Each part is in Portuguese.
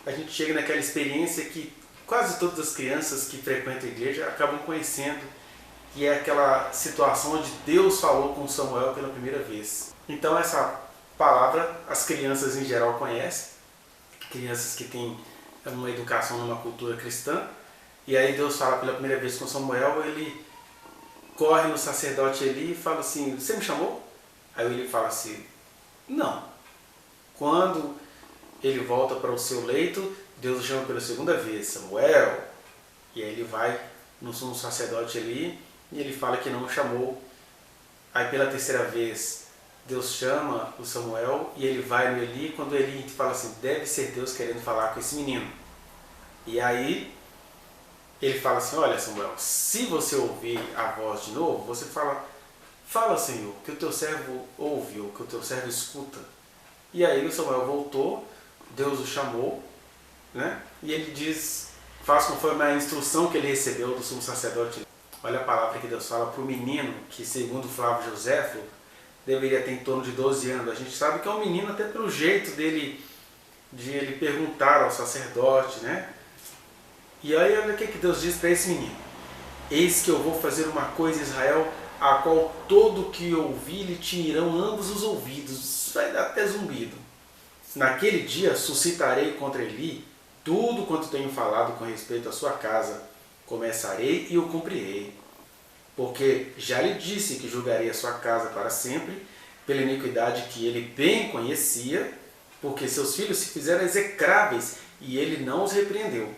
a gente chega naquela experiência que quase todas as crianças que frequentam a igreja acabam conhecendo, que é aquela situação onde Deus falou com Samuel pela primeira vez. Então essa palavra as crianças em geral conhecem, crianças que têm uma educação numa cultura cristã, e aí Deus fala pela primeira vez com Samuel, ele corre no sacerdote Eli e fala assim, você me chamou? Aí ele fala assim, não. Quando ele volta para o seu leito, Deus o chama pela segunda vez, Samuel, e aí ele vai no sumo sacerdote Eli e ele fala que não o chamou. Aí pela terceira vez, Deus chama o Samuel e ele vai no Eli, quando Eli fala assim, deve ser Deus querendo falar com esse menino. E aí ele fala assim, olha Samuel, se você ouvir a voz de novo, você fala Senhor, que o teu servo ouve, ou que o teu servo escuta. E aí o Samuel voltou, Deus o chamou, né? E ele diz, faz conforme a instrução que ele recebeu do sumo sacerdote. Olha a palavra que Deus fala para o menino, que segundo Flávio Joséfo, deveria ter em torno de 12 anos. A gente sabe que é um menino até pelo jeito dele, de ele perguntar ao sacerdote, né? E aí olha o que Deus diz para esse menino. Eis que eu vou fazer uma coisa em Israel, a qual todo que ouvir lhe tirarão ambos os ouvidos. Vai dar até zumbido. Naquele dia suscitarei contra Eli tudo quanto tenho falado com respeito à sua casa. Começarei e o cumprirei. Porque já lhe disse que julgarei a sua casa para sempre, pela iniquidade que ele bem conhecia, porque seus filhos se fizeram execráveis e ele não os repreendeu.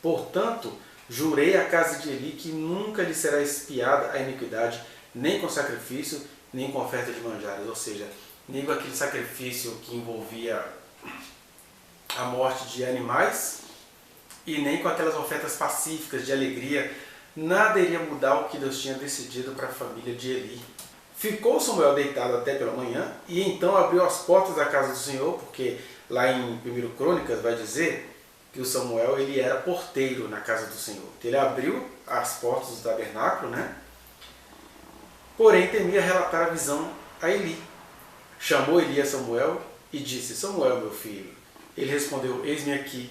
Portanto, jurei à casa de Eli que nunca lhe será expiada a iniquidade, nem com sacrifício, nem com oferta de manjares. Ou seja, nem com aquele sacrifício que envolvia a morte de animais, e nem com aquelas ofertas pacíficas de alegria. Nada iria mudar o que Deus tinha decidido para a família de Eli. Ficou Samuel deitado até pela manhã, e então abriu as portas da casa do Senhor, porque lá em 1 Crônicas vai dizer que o Samuel ele era porteiro na casa do Senhor. Então, ele abriu as portas do tabernáculo, né? Porém temia relatar a visão a Eli. Chamou Eli a Samuel e disse, Samuel, meu filho. Ele respondeu, eis-me aqui.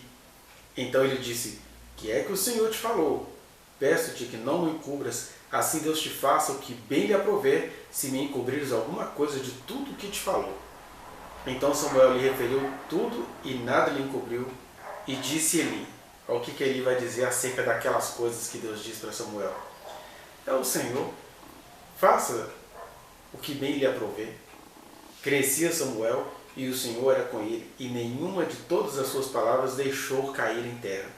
Então ele disse, que é que o Senhor te falou? Peço-te que não me encubras, assim Deus te faça o que bem lhe aprouver, se me encobrires alguma coisa de tudo o que te falou. Então Samuel lhe referiu tudo e nada lhe encobriu. E disse Eli, o que Eli vai dizer acerca daquelas coisas que Deus diz para Samuel? É o Senhor, faça o que bem lhe aprouver. Crescia Samuel e o Senhor era com ele, e nenhuma de todas as suas palavras deixou cair em terra.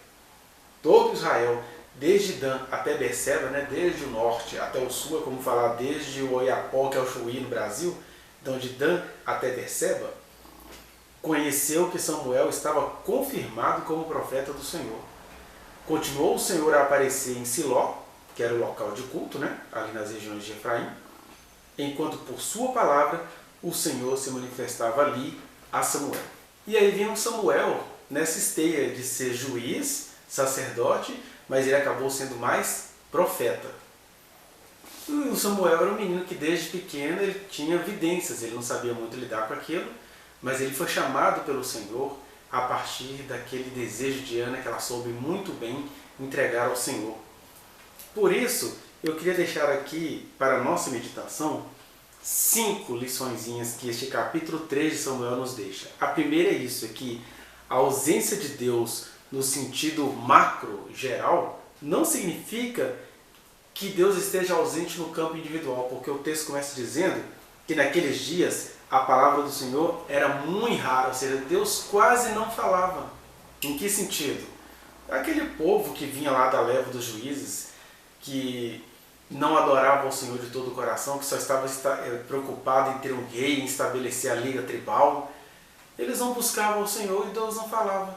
Todo Israel, desde Dan até Berseba, né, desde o norte até o sul, é como falar desde o Oiapoque que é o Chuí no Brasil, então de Dan até Berseba, conheceu que Samuel estava confirmado como profeta do Senhor. Continuou o Senhor a aparecer em Siló, que era o local de culto, né, ali nas regiões de Efraim, enquanto por sua palavra o Senhor se manifestava ali a Samuel. E aí vem Samuel nessa esteia de ser juiz, sacerdote, mas ele acabou sendo mais profeta. E o Samuel era um menino que desde pequeno ele tinha evidências, ele não sabia muito lidar com aquilo, mas ele foi chamado pelo Senhor a partir daquele desejo de Ana que ela soube muito bem entregar ao Senhor. Por isso, eu queria deixar aqui para a nossa meditação 5 liçõezinhas que este capítulo 3 de Samuel nos deixa. A primeira é isso, é que a ausência de Deus no sentido macro, geral, não significa que Deus esteja ausente no campo individual, porque o texto começa dizendo que naqueles dias a palavra do Senhor era muito rara, ou seja, Deus quase não falava. Em que sentido? Aquele povo que vinha lá da leva dos juízes, que não adorava o Senhor de todo o coração, que só estava preocupado em ter um rei, em estabelecer a liga tribal, eles não buscavam o Senhor e Deus não falava.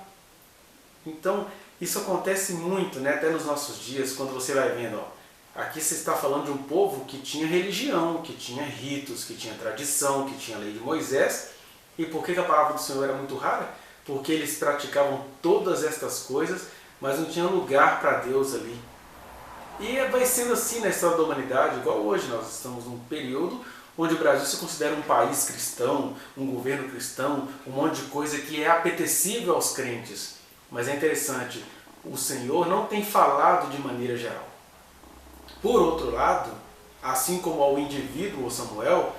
Então, isso acontece muito, né, até nos nossos dias, quando você vai vendo, aqui você está falando de um povo que tinha religião, que tinha ritos, que tinha tradição, que tinha a lei de Moisés. E por que a palavra do Senhor era muito rara? Porque eles praticavam todas estas coisas, mas não tinha lugar para Deus ali. E vai sendo assim na história da humanidade, igual hoje nós estamos num período onde o Brasil se considera um país cristão, um governo cristão, um monte de coisa que é apetecível aos crentes. Mas é interessante, o Senhor não tem falado de maneira geral. Por outro lado, assim como ao indivíduo, ou Samuel,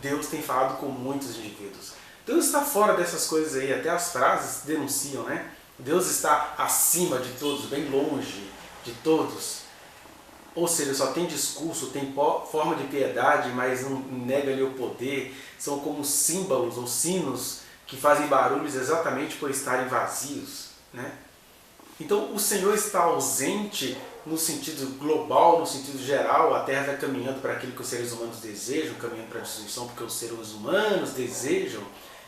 Deus tem falado com muitos indivíduos. Deus está fora dessas coisas aí, até as frases denunciam, né? Deus está acima de todos, bem longe de todos. Ou seja, só tem discurso, tem forma de piedade, mas não nega-lhe o poder. São como símbolos ou sinos que fazem barulhos exatamente por estarem vazios, né? Então o Senhor está ausente no sentido global, no sentido geral. A Terra está caminhando para aquilo que os seres humanos desejam, caminhando para a destruição, porque os seres humanos desejam.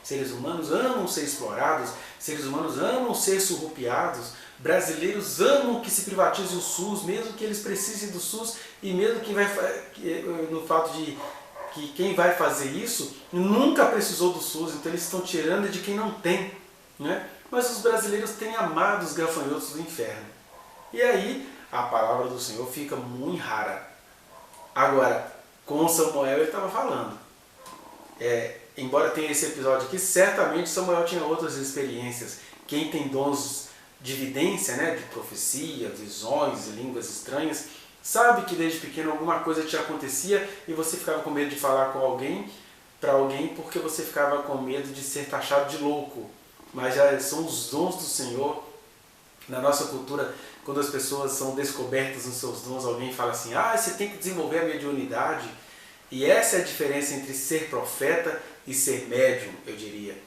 Seres humanos amam ser explorados, seres humanos amam ser surrupiados, brasileiros amam que se privatize o SUS, mesmo que eles precisem do SUS, e mesmo que no fato de que quem vai fazer isso nunca precisou do SUS, então eles estão tirando de quem não tem, né? Mas os brasileiros têm amado os gafanhotos do inferno. E aí a palavra do Senhor fica muito rara. Agora, com Samuel ele estava falando. Embora tenha esse episódio aqui, certamente Samuel tinha outras experiências. Quem tem dons de vidência, né, de profecia, visões, línguas estranhas, sabe que desde pequeno alguma coisa te acontecia e você ficava com medo de falar com alguém, para alguém, porque você ficava com medo de ser taxado de louco. Mas já são os dons do Senhor. Na nossa cultura, quando as pessoas são descobertas nos seus dons, alguém fala assim, você tem que desenvolver a mediunidade. E essa é a diferença entre ser profeta e ser médium, eu diria.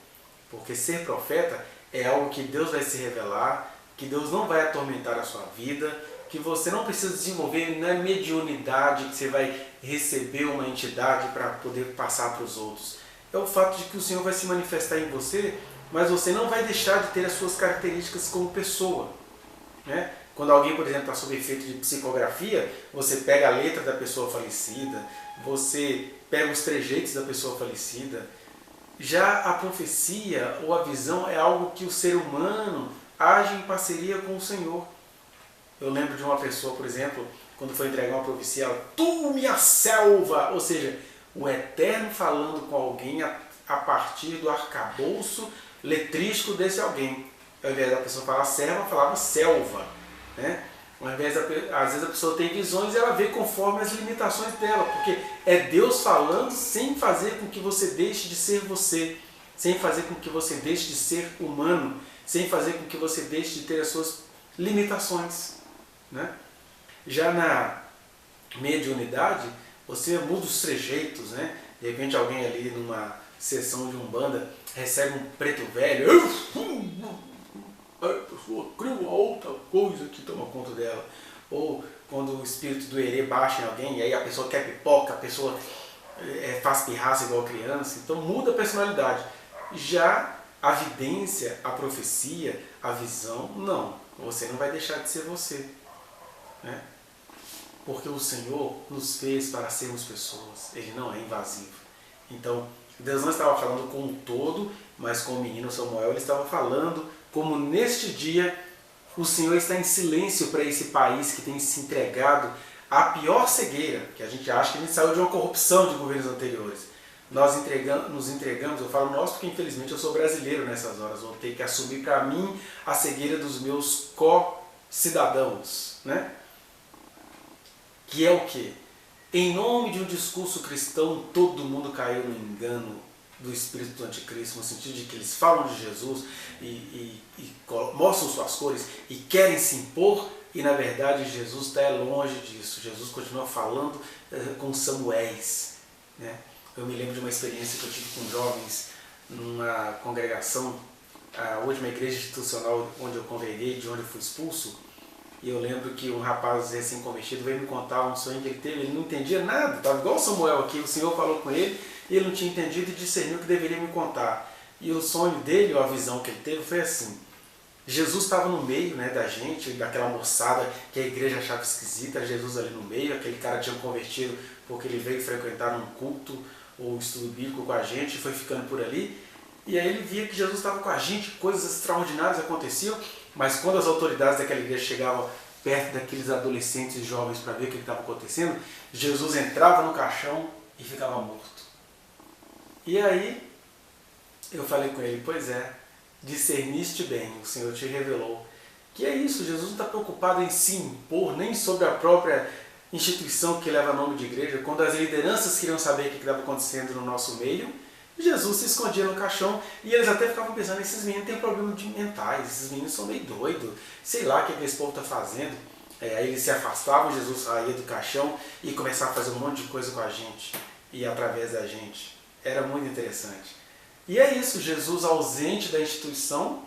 Porque ser profeta é algo que Deus vai se revelar, que Deus não vai atormentar a sua vida, que você não precisa desenvolver na mediunidade, que você vai receber uma entidade para poder passar para os outros. É o fato de que o Senhor vai se manifestar em você, mas você não vai deixar de ter as suas características como pessoa, né? Quando alguém, por exemplo, está sob efeito de psicografia, você pega a letra da pessoa falecida, você pega os trejeitos da pessoa falecida. Já a profecia ou a visão é algo que o ser humano age em parceria com o Senhor. Eu lembro de uma pessoa, por exemplo, quando foi entregar uma profecia, ela, tu minha selva, ou seja, o Eterno falando com alguém a partir do arcabouço letrístico desse alguém. Ao invés da pessoa falar serva, falava selva, né? Às vezes a pessoa tem visões e ela vê conforme as limitações dela, porque é Deus falando sem fazer com que você deixe de ser você, sem fazer com que você deixe de ser humano, sem fazer com que você deixe de ter as suas limitações, né? Já na mediunidade, você muda os trejeitos, né? De repente alguém ali numa sessão de umbanda recebe um preto velho, a pessoa cria uma outra coisa que toma conta dela. Ou quando o espírito do herê baixa em alguém, e aí a pessoa quer pipoca, a pessoa faz pirraça igual criança, então muda a personalidade. Já a vidência, a profecia, a visão, não. Você não vai deixar de ser você, né? Porque o Senhor nos fez para sermos pessoas, Ele não é invasivo. Então, Deus não estava falando com um todo, mas com o menino Samuel Ele estava falando como neste dia o Senhor está em silêncio para esse país que tem se entregado à pior cegueira, que a gente acha que a gente saiu de uma corrupção de governos anteriores. Nós nos entregamos, eu falo nós porque infelizmente eu sou brasileiro nessas horas, vou ter que assumir para mim a cegueira dos meus co-cidadãos, né? Que é o quê? Em nome de um discurso cristão, todo mundo caiu no engano do espírito do anticristo, no sentido de que eles falam de Jesus e mostram suas cores e querem se impor, e na verdade Jesus está longe disso. Jesus continua falando com Samuéis, né? Eu me lembro de uma experiência que eu tive com jovens numa congregação, a última igreja institucional onde eu congreguei, de onde eu fui expulso. E eu lembro que um rapaz recém-convertido veio me contar um sonho que ele teve, ele não entendia nada, estava igual o Samuel aqui, o Senhor falou com ele e ele não tinha entendido e discerniu o que deveria me contar. E o sonho dele, ou a visão que ele teve, foi assim: Jesus estava no meio, né, da gente, daquela moçada que a igreja achava esquisita, Jesus ali no meio, aquele cara tinha convertido porque ele veio frequentar um culto ou estudo bíblico com a gente e foi ficando por ali. E aí ele via que Jesus estava com a gente, coisas extraordinárias aconteciam, mas quando as autoridades daquela igreja chegavam perto daqueles adolescentes e jovens para ver o que estava acontecendo, Jesus entrava no caixão e ficava morto. E aí eu falei com ele, pois é, discerniste bem, o Senhor te revelou. Que é isso, Jesus não está preocupado em se impor, nem sobre a própria instituição que leva nome de igreja. Quando as lideranças queriam saber o que estava acontecendo no nosso meio, Jesus se escondia no caixão e eles até ficavam pensando, esses meninos têm problemas mentais, esses meninos são meio doidos, sei lá o que esse povo está fazendo. Aí eles se afastavam, Jesus saía do caixão e começava a fazer um monte de coisa com a gente e através da gente. Era muito interessante. E é isso, Jesus ausente da instituição,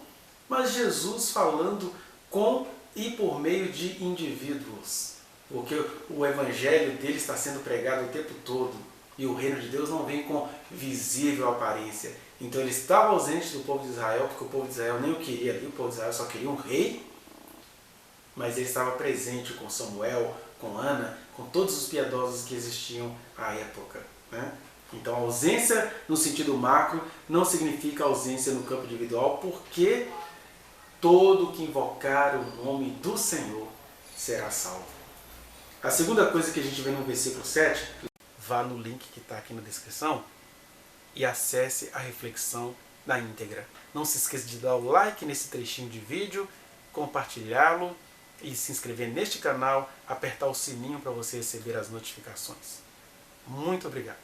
mas Jesus falando com e por meio de indivíduos. Porque o evangelho dele está sendo pregado o tempo todo e o reino de Deus não vem com visível aparência. Então ele estava ausente do povo de Israel, porque o povo de Israel nem o queria ali, o povo de Israel só queria um rei, mas ele estava presente com Samuel, com Ana, com todos os piedosos que existiam à época, né? Então a ausência no sentido macro não significa ausência no campo individual, porque todo que invocar o nome do Senhor será salvo. A segunda coisa que a gente vê no versículo 7, vá no link que está aqui na descrição e acesse a reflexão na íntegra. Não se esqueça de dar o like nesse trechinho de vídeo, compartilhá-lo e se inscrever neste canal, apertar o sininho para você receber as notificações. Muito obrigado.